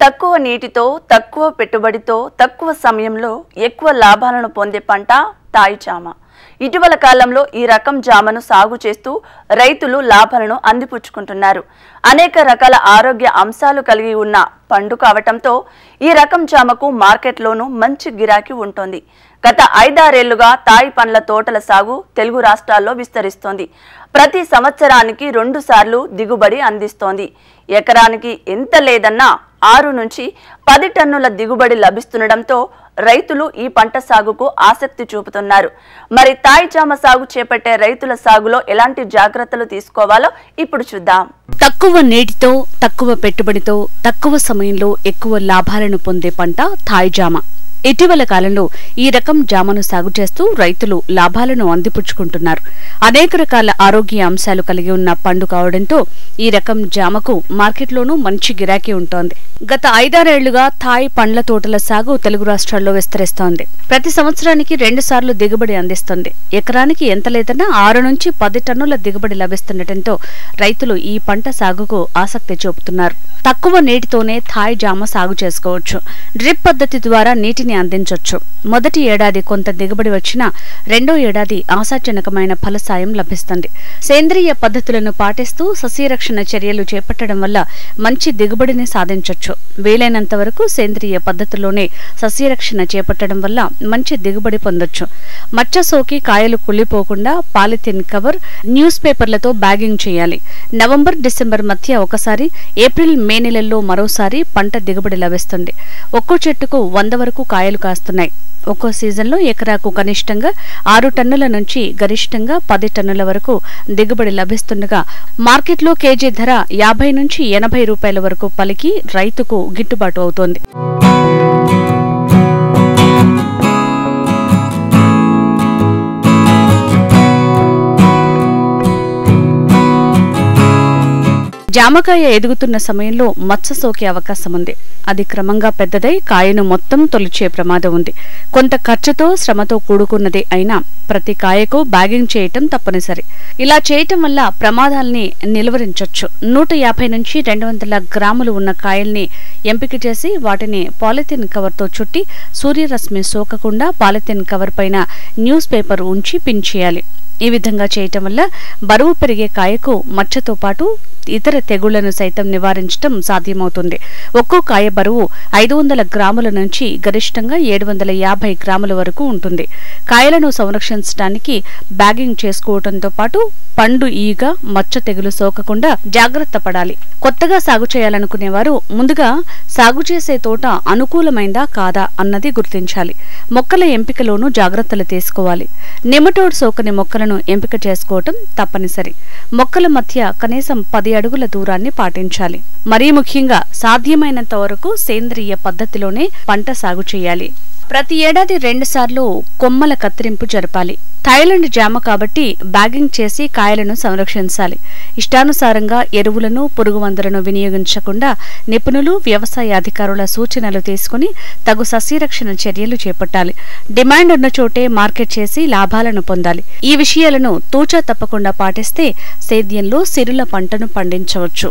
తక్కువ నీటితో తక్కువ పెట్టుబడితో తక్కువ సమయంలో ఎక్కువ లాభాలను పొందే పంట తాయి జామ. ఇటీవల కాలంలో ఈ రకం జామను సాగు చేస్తూ రైతులు లాభాలను అందిపుచ్చుకుంటున్నారు. అనేక రకాల ఆరోగ్య అంశాలు కలిగి ఉన్న పండు కావటంతో ఈ రకం జామకు మార్కెట్లోనూ మంచి గిరాకీ ఉంటుంది. గత 5-6 ఏళ్లుగా తాయి పండ్ల తోటల సాగు తెలుగు రాష్ట్రాల్లో విస్తరిస్తోంది. ప్రతి సంవత్సరానికి 2 సార్లు దిగుబడి అందిస్తోంది. ఎకరానికి ఎంత లేదన్నా 6 నుంచి 10 టన్నుల దిగుబడి లభిస్తుండటంతో రైతులు ఈ పంట సాగుకు ఆసక్తి చూపుతున్నారు. మరి తాయి జామ సాగు చేపట్టే రైతుల సాగులో ఎలాంటి జాగ్రత్తలు తీసుకోవాలో ఇప్పుడు చూద్దాం. తక్కువ నీటితో తక్కువ పెట్టుబడితో తక్కువ సమయంలో ఎక్కువ లాభాలను పొందే పంట తాయి జామ. ఇటీవల కాలంలో ఈ రకం జామను సాగు చేస్తూ రైతులు లాభాలను అందిపుచ్చుకుంటున్నారు. అనేక రకాల ఆరోగ్య అంశాలు కలిగి ఉన్న పండు కావడంతో ఈ రకం జామకు మార్కెట్లోనూ మంచి గిరాకీ ఉంటోంది. గత 5-6 ఏళ్లుగా తాయి పండ్ల తోటల సాగు తెలుగు రాష్ట్రాల్లో విస్తరిస్తోంది. ప్రతి సంవత్సరానికి 2 సార్లు దిగుబడి అందిస్తుంది. ఎకరానికి ఎంత లేదన్నా 6 నుంచి 10 టన్నుల దిగుబడి లభిస్తుండటంతో రైతులు ఈ పంట సాగుకు ఆసక్తి చూపుతున్నారు. తక్కువ నీటితోనే తాయి జామ సాగు చేసుకోవచ్చు. డ్రిప్ పద్ధతి ద్వారా నీటిని అందించొచ్చు. మొదటి ఏడాది కొంత దిగుబడి వచ్చినా రెండో ఏడాది ఆశాజనకమైన ఫలసాయం లభిస్తుంది. సేంద్రియ పద్ధతులను పాటిస్తూ సస్యరక్షణ చర్యలు చేపట్టడం వల్ల మంచి దిగుబడిని సాధించొచ్చు. వీలైనంత వరకు సేంద్రియ పద్ధతిలోనే సస్యరక్షణ చేపట్టడం వల్ల మంచి దిగుబడి పొందొచ్చు. మచ్చ సోకి కాయలు కుళ్ళిపోకుండా పాలిథిన్ కవర్, న్యూస్ పేపర్లతో బ్యాగింగ్ చేయాలి. నవంబర్, డిసెంబర్ మధ్య ఒకసారి, ఏప్రిల్, మే నెలల్లో మరోసారి పంట దిగుబడి లభిస్తుంది. ఒక్కో చెట్టుకు 100 వరకు కాయలు కాస్తున్నాయి. ఒక్కో సీజన్లో ఎకరాకు కనిష్టంగా 6 టన్నుల నుంచి గరిష్టంగా 10 టన్నుల వరకు దిగుబడి లభిస్తుండగా మార్కెట్లో కేజీ ధర 50 నుంచి 80 రూపాయల వరకు పలికి రైతుకు గిట్టుబాటు అవుతోంది. జామకాయ ఎదుగుతున్న సమయంలో మచ్చ సోకే అవకాశం ఉంది. అది క్రమంగా పెద్దదై కాయను మొత్తం తొలిచే ప్రమాదం ఉంది. కొంత ఖర్చుతో, శ్రమతో కూడుకున్నదే అయినా ప్రతి కాయకు బ్యాగింగ్ చేయటం తప్పనిసరి. ఇలా చేయటం వల్ల ప్రమాదాల్ని నిలువరించొచ్చు. 150 నుంచి 200 గ్రాములు ఉన్న కాయల్ని ఎంపిక చేసి వాటిని పాలిథిన్ కవర్తో చుట్టి సూర్యరశ్మి సోకకుండా పాలిథిన్ కవర్ పైన న్యూస్ పేపర్ ఉంచి పిన్ చేయాలి. ఈ విధంగా చేయటం వల్ల బరువు పెరిగే కాయకు మచ్చతో పాటు ఇతర తెగుళ్లను సైతం నివారించడం సాధ్యమవుతుంది. ఒక్కో కాయ బరువు 500 గ్రాముల నుంచి గరిష్టంగా 750 గ్రాముల వరకు ఉంటుంది. కాయలను సంరక్షించడానికి బ్యాగింగ్ చేసుకోవడంతో పాటు పండు ఈగ, మచ్చ తెగులు సోకకుండా జాగ్రత్త పడాలి. కొత్తగా సాగు చేయాలనుకునేవారు ముందుగా సాగు చేసే తోట అనుకూలమైందా కాదా అన్నది గుర్తించాలి. మొక్కల ఎంపికలోనూ జాగ్రత్తలు తీసుకోవాలి. నెమటోడ్ సోకని మొక్కలను ఎంపిక చేసుకోవటం తప్పనిసరి. మొక్కల మధ్య కనీసం 10 అడుగుల దూరాన్ని పాటించాలి. మరీ ముఖ్యంగా సాధ్యమైనంత వరకు సేంద్రియ పద్ధతిలోనే పంట సాగు చేయాలి. ప్రతి ఏడాది 2 సార్లు కొమ్మల కత్తిరింపు జరపాలి. థాయిలాండ్ జామ కాబట్టి బ్యాగింగ్ చేసి కాయలను సంరక్షించాలి. ఇష్టానుసారంగా ఎరువులను, పురుగు మందులను వినియోగించకుండా నిపుణులు, వ్యవసాయ అధికారుల సూచనలు తీసుకుని తగు సస్యరక్షణ చర్యలు చేపట్టాలి. డిమాండ్ ఉన్న చోటే మార్కెట్ చేసి లాభాలను పొందాలి. ఈ విషయాలను తూచా తప్పకుండా పాటిస్తే సేద్యంలో సిరుల పంటను పండించవచ్చు.